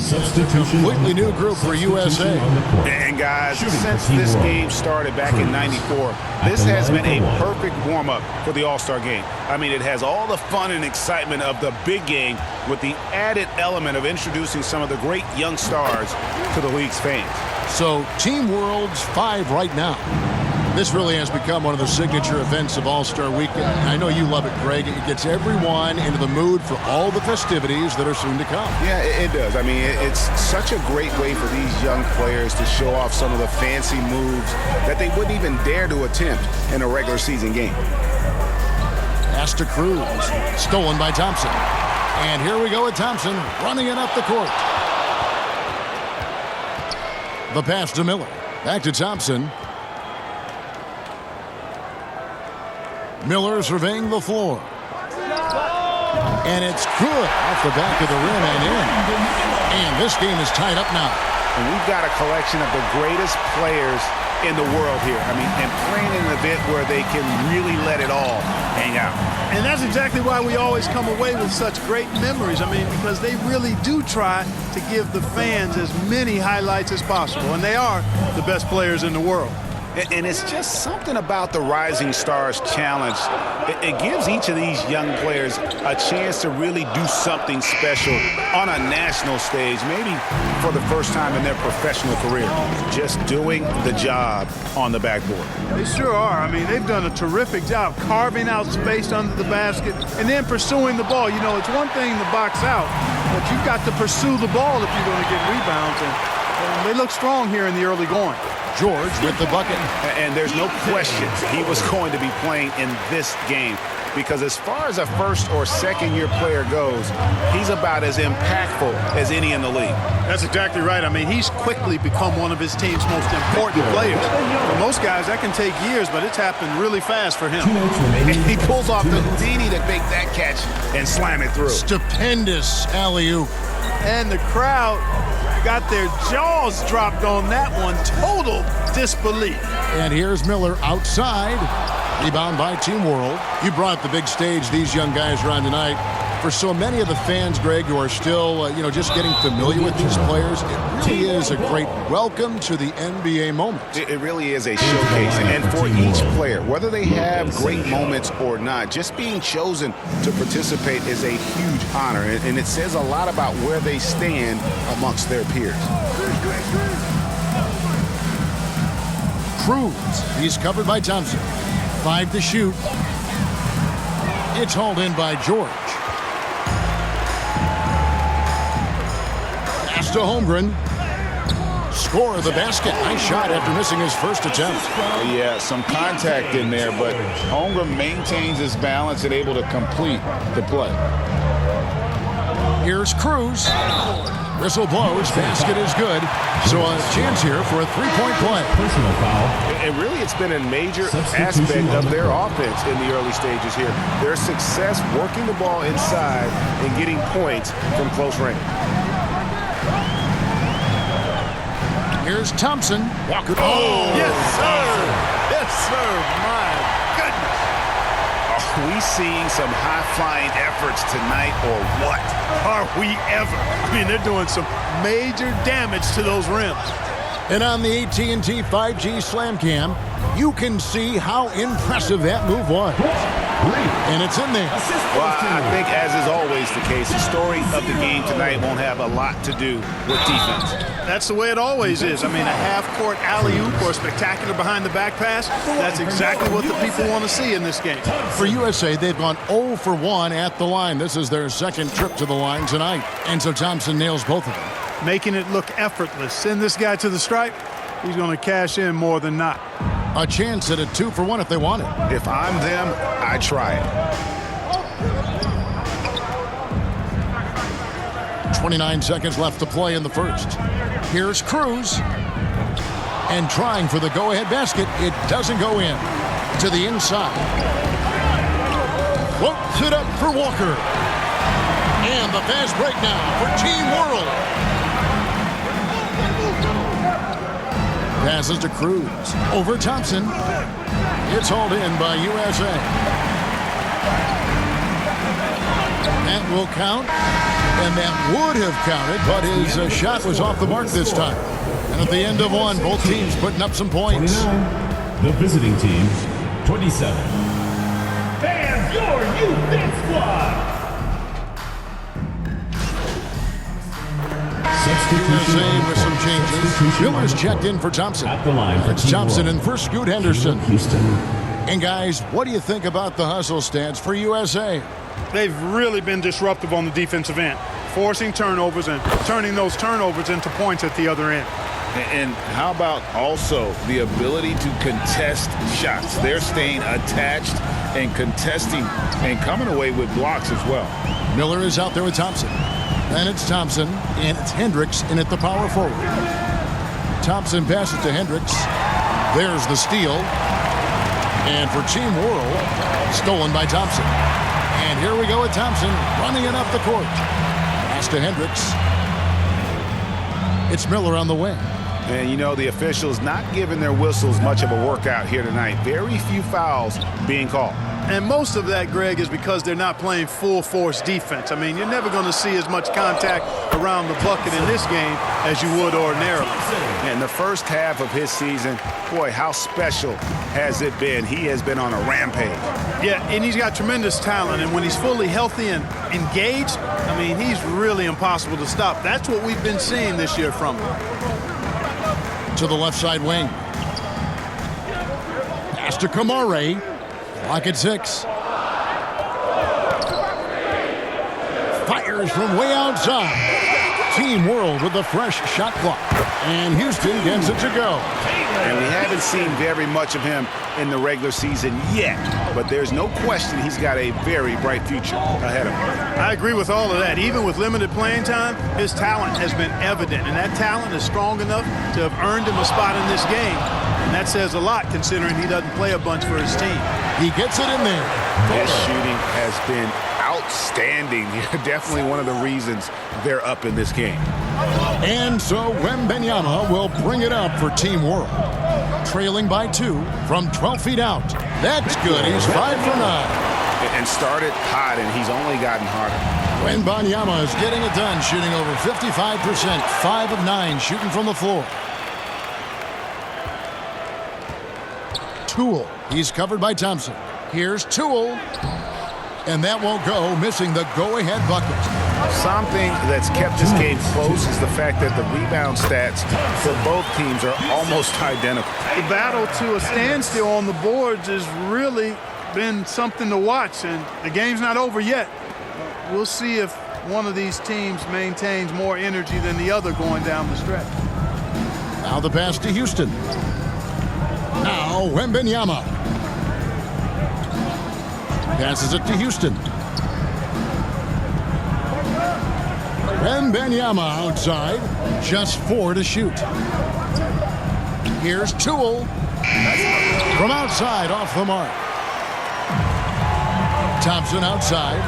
Completely new group for USA. And guys, since this game started back in '94, this has been a perfect warm-up for the All-Star game. I mean, it has all the fun and excitement of the big game with the added element of introducing some of the great young stars to the league's fans. So Team World's 5 right now. This really has become one of the signature events of All-Star Weekend. I know you love it, Greg. It gets everyone into the mood for all the festivities that are soon to come. Yeah, it does. I mean, it's such a great way for these young players to show off some of the fancy moves that they wouldn't even dare to attempt in a regular season game. Pass to Cruz. Stolen by Thompson. And here we go with Thompson running it up the court. The pass to Miller. Back to Thompson. Miller surveying the floor. And it's good off the back of the rim and in. And this game is tied up now. And we've got a collection of the greatest players in the world here. I mean, and playing in an event where they can really let it all hang out. And that's exactly why we always come away with such great memories. I mean, because they really do try to give the fans as many highlights as possible. And they are the best players in the world. And it's just something about the Rising Stars Challenge. It gives each of these young players a chance to really do something special on a national stage, maybe for the first time in their professional career, just doing the job on the backboard. They sure are. I mean, they've done a terrific job carving out space under the basket and then pursuing the ball. You know, it's one thing to box out, but you've got to pursue the ball if you're going to get rebounds. And they look strong here in the early going. George with the bucket. And there's no question he was going to be playing in this game because as far as a first or second year player goes, he's about as impactful as any in the league. That's exactly right. I mean, he's quickly become one of his team's most important players. For most guys, that can take years, but it's happened really fast for him. He pulls off the Houdini to make that catch and slam it through. Stupendous alley-oop. And the crowd got their jaws dropped on that one. Total disbelief. And here's Miller outside. Rebound by Team World. You brought up the big stage these young guys are on tonight. For so many of the fans, Greg, who are still, just getting familiar with these players, it really is a great welcome to the NBA moment. It really is a showcase. And for each player, whether they have great moments or not, just being chosen to participate is a huge honor. And it says a lot about where they stand amongst their peers. Cruz, he's covered by Thompson. 5 to shoot. It's hauled in by George. Pass to Holmgren. Score the basket. Nice shot after missing his first attempt. Yeah, some contact in there, but Holmgren maintains his balance and able to complete the play. Here's Cruz. Whistle blows. Basket is good. So a chance here for a three-point play. Personal foul. And really, it's been a major aspect of their offense in the early stages here. Their success working the ball inside and getting points from close range. Here's Thompson. Walker. Oh, yes, sir. Yes, sir. My goodness. Are we seeing some high-flying efforts tonight or what? Are we ever? I mean, they're doing some major damage to those rims. And on the AT&T 5G Slam Cam, you can see how impressive that move was. And it's in there. Well, I think, as is always the case, the story of the game tonight won't have a lot to do with defense. That's the way it always is. I mean, a half-court alley-oop or a spectacular behind-the-back pass, that's exactly what the people want to see in this game. For USA, they've gone 0 for 1 at the line. This is their second trip to the line tonight. And so Thompson nails both of them. Making it look effortless. Send this guy to the stripe, he's going to cash in more than not. A chance at a 2 for 1 if they want it. If I'm them, I try it. 29 seconds left to play in the first. Here's Cruz. And trying for the go-ahead basket. It doesn't go in. To the inside. Floats it up for Walker. And the fast break now for Team World. Passes to Cruz. Over Thompson. It's hauled in by USA. That will count, and that would have counted, but his shot was off the mark this time. And at the end of one, both teams putting up some points. 29, the visiting team, 27. Fans, your youth fit squad. USA with some changes. Miller's checked in for Thompson. At the line for It's Team Thompson World. and for Scoot Henderson. Houston. And guys, what do you think about the hustle stats for USA? They've really been disruptive on the defensive end, forcing turnovers and turning those turnovers into points at the other end. And how about also the ability to contest shots? They're staying attached and contesting and coming away with blocks as well. Miller is out there with Thompson. Then it's Thompson, and it's Hendricks in at the power forward. Thompson passes to Hendricks. There's the steal. And for Team World, stolen by Thompson. And here we go with Thompson running it up the court. Pass to Hendricks. It's Miller on the wing. And you know, the officials not giving their whistles much of a workout here tonight. Very few fouls being called. And most of that, Greg, is because they're not playing full-force defense. I mean, you're never going to see as much contact around the bucket in this game as you would ordinarily. In the first half of his season, boy, how special has it been? He has been on a rampage. Yeah, and he's got tremendous talent, and when he's fully healthy and engaged, I mean, he's really impossible to stop. That's what we've been seeing this year from him. To the left side wing. Pass to Kamare. Clock at 6. Fires from way outside. Team World with the fresh shot clock. And Houston gets it to go. And we haven't seen very much of him in the regular season yet. But there's no question he's got a very bright future ahead of him. I agree with all of that. Even with limited playing time, his talent has been evident, and that talent is strong enough to have earned him a spot in this game. And that says a lot considering he doesn't play a bunch for his team. He gets it in there. His shooting has been outstanding. Definitely one of the reasons they're up in this game. And so Wembanyama will bring it up for Team World. Trailing by 2 from 12 feet out. That's good. He's 5 for 9. And started hot, and he's only gotten harder. Wembanyama is getting it done, shooting over 55%. 5 of 9 shooting from the floor. Toole. He's covered by Thompson. Here's Toole. And that won't go, missing the go-ahead bucket. Something that's kept this game close is the fact that the rebound stats for both teams are almost identical. The battle to a standstill on the boards has really been something to watch, and the game's not over yet. We'll see if one of these teams maintains more energy than the other going down the stretch. Now the pass to Houston. Now Wembanyama. Passes it to Houston. Wembanyama outside. Just 4 to shoot. Here's Toole. From outside, off the mark. Thompson outside.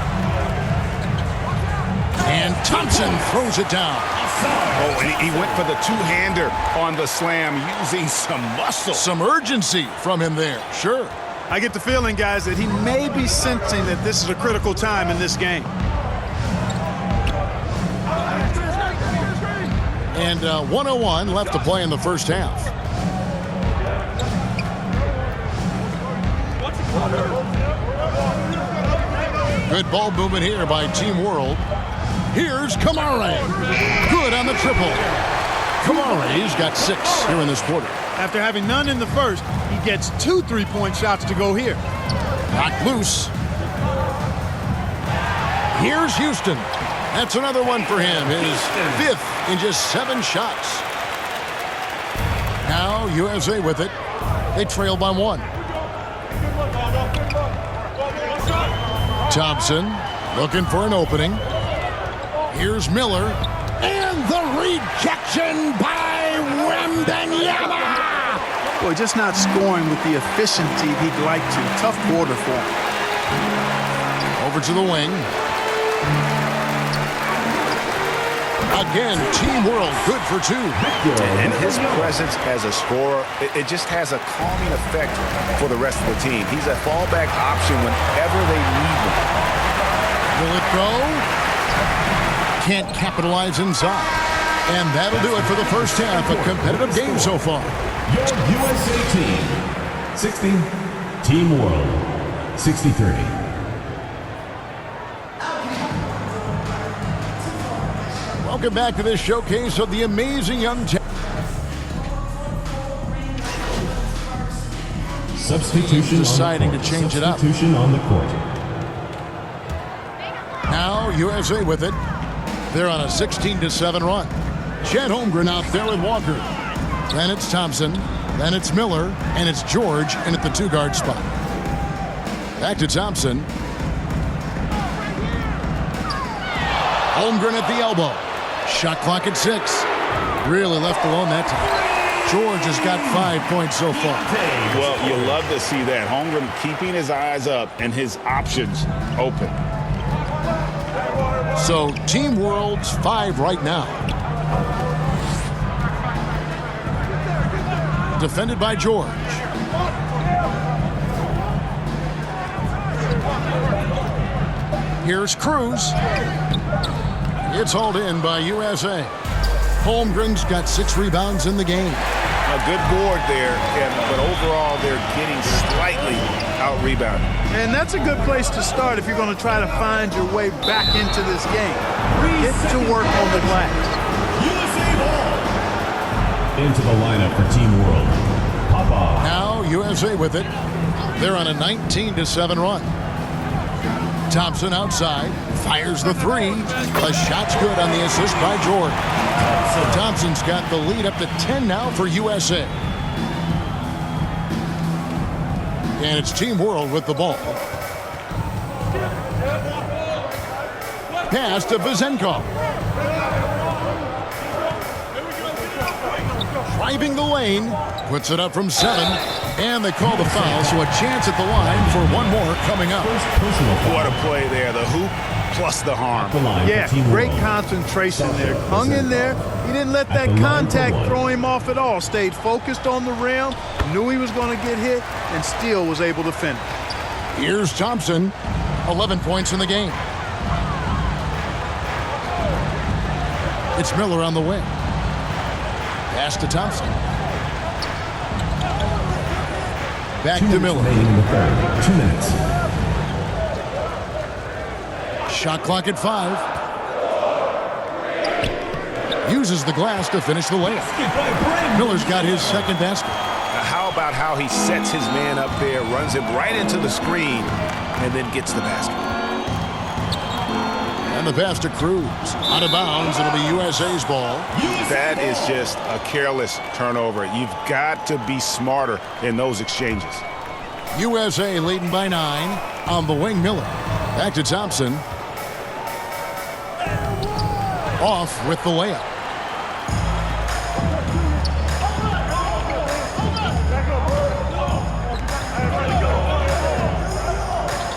And Thompson throws it down. Oh, and he went for the two-hander on the slam, using some muscle. Some urgency from him there. Sure. I get the feeling, guys, that he may be sensing that this is a critical time in this game. And 1:01 left to play in the first half. Good ball movement here by Team World. Here's Kamare. Good on the triple. Kamare's got 6 here in this quarter. After having none in the first, he gets 2 3-point shots to go here. Knocked loose. Here's Houston. That's another one for him. His 5th in just 7 shots. Now USA with it. They trail by 1. Thompson looking for an opening. Here's Miller. And the rejection by Wembanyama. Boy, just not scoring with the efficiency he'd like to. Tough quarter for him. Over to the wing. Again, Team World good for 2. And his presence as a scorer, it just has a calming effect for the rest of the team. He's a fallback option whenever they need him. Will it go? Can't capitalize inside. And that'll do it for the first half. A competitive game so far. Your USA team, 60. Team World, 63. Welcome back to this showcase of the amazing young talent. Substitution Deciding on the court. to change it up. Substitution on the court. Now USA with it. They're on a 16-7 run. Chet Holmgren out there with Walker. Then it's Thompson. Then it's Miller. And it's George in at the two-guard spot. Back to Thompson. Holmgren at the elbow. Shot clock at 6. Really left alone that time. George has got 5 points so far. Well, you love to see that. Holmgren keeping his eyes up and his options open. So Team World's 5 right now. Defended by George. Here's Cruz. It's hauled in by USA. Holmgren's got 6 rebounds in the game. A good board there, Kevin, but overall they're getting slightly out-rebounded. And that's a good place to start if you're going to try to find your way back into this game. Get to work on the glass. USA ball. Into the lineup for Team World. Popov. Now USA with it. They're on a 19-7 run. Thompson outside. Fires the 3. The shot's good on the assist by George. Thompson's got the lead up to 10 now for USA. And it's Team World with the ball. Pass to Vezenkov. Driving the lane. Puts it up from 7. And they call the foul, so a chance at the line for one more coming up. First personal foul. What a play there. The hoop plus the harm. The line Yeah, for Team great World. concentration there. Hung in there. He didn't let that At the line for contact one. throw him off at all. Stayed focused on the rim, knew he was going to get hit, and still was able to finish. Here's Thompson. 11 points in the game. It's Miller on the wing. Pass to Thompson. Back 2 to minutes Miller. remaining in the third. 2 minutes. Shot clock at 5. Uses the glass to finish the layup. Miller's got his second basket. Now, how about how he sets his man up there, runs him right into the screen, and then gets the basket. And the pass to Cruz. Out of bounds. It'll be USA's ball. That is just a careless turnover. You've got to be smarter in those exchanges. USA leading by 9. On the wing, Miller. Back to Thompson. Off with the layup.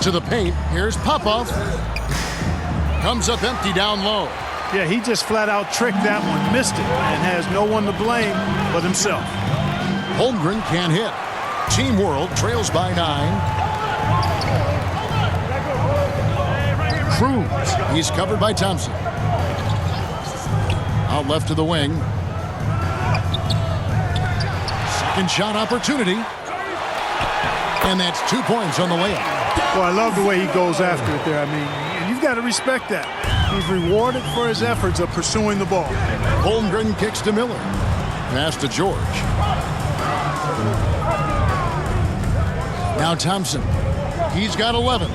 To the paint. Here's Popov. Comes up empty down low. Yeah, he just flat out tricked that one, missed it, and has no one to blame but himself. Holmgren can't hit. Team World trails by 9. Cruz. He's covered by Thompson. Out left to the wing. Second shot opportunity. And that's 2 points on the layup. Well, I love the way he goes after it there. I mean, and you've got to respect that. He's rewarded for his efforts of pursuing the ball. Holmgren kicks to Miller. Pass to George. Now Thompson. He's got 11.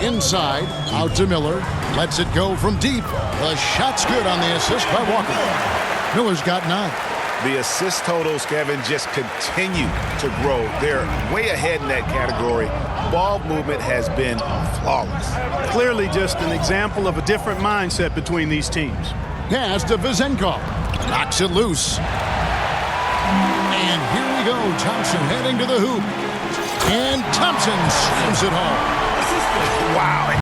Inside. Out to Miller. Lets it go from deep. The shot's good on the assist by Walker. Miller's got 9. The assist totals, Kevin, just continue to grow. They're way ahead in that category. Ball movement has been flawless. Clearly just an example of a different mindset between these teams. Pass to Vezenkov. Knocks it loose. And here we go. Thompson heading to the hoop. And Thompson slams it home. Wow.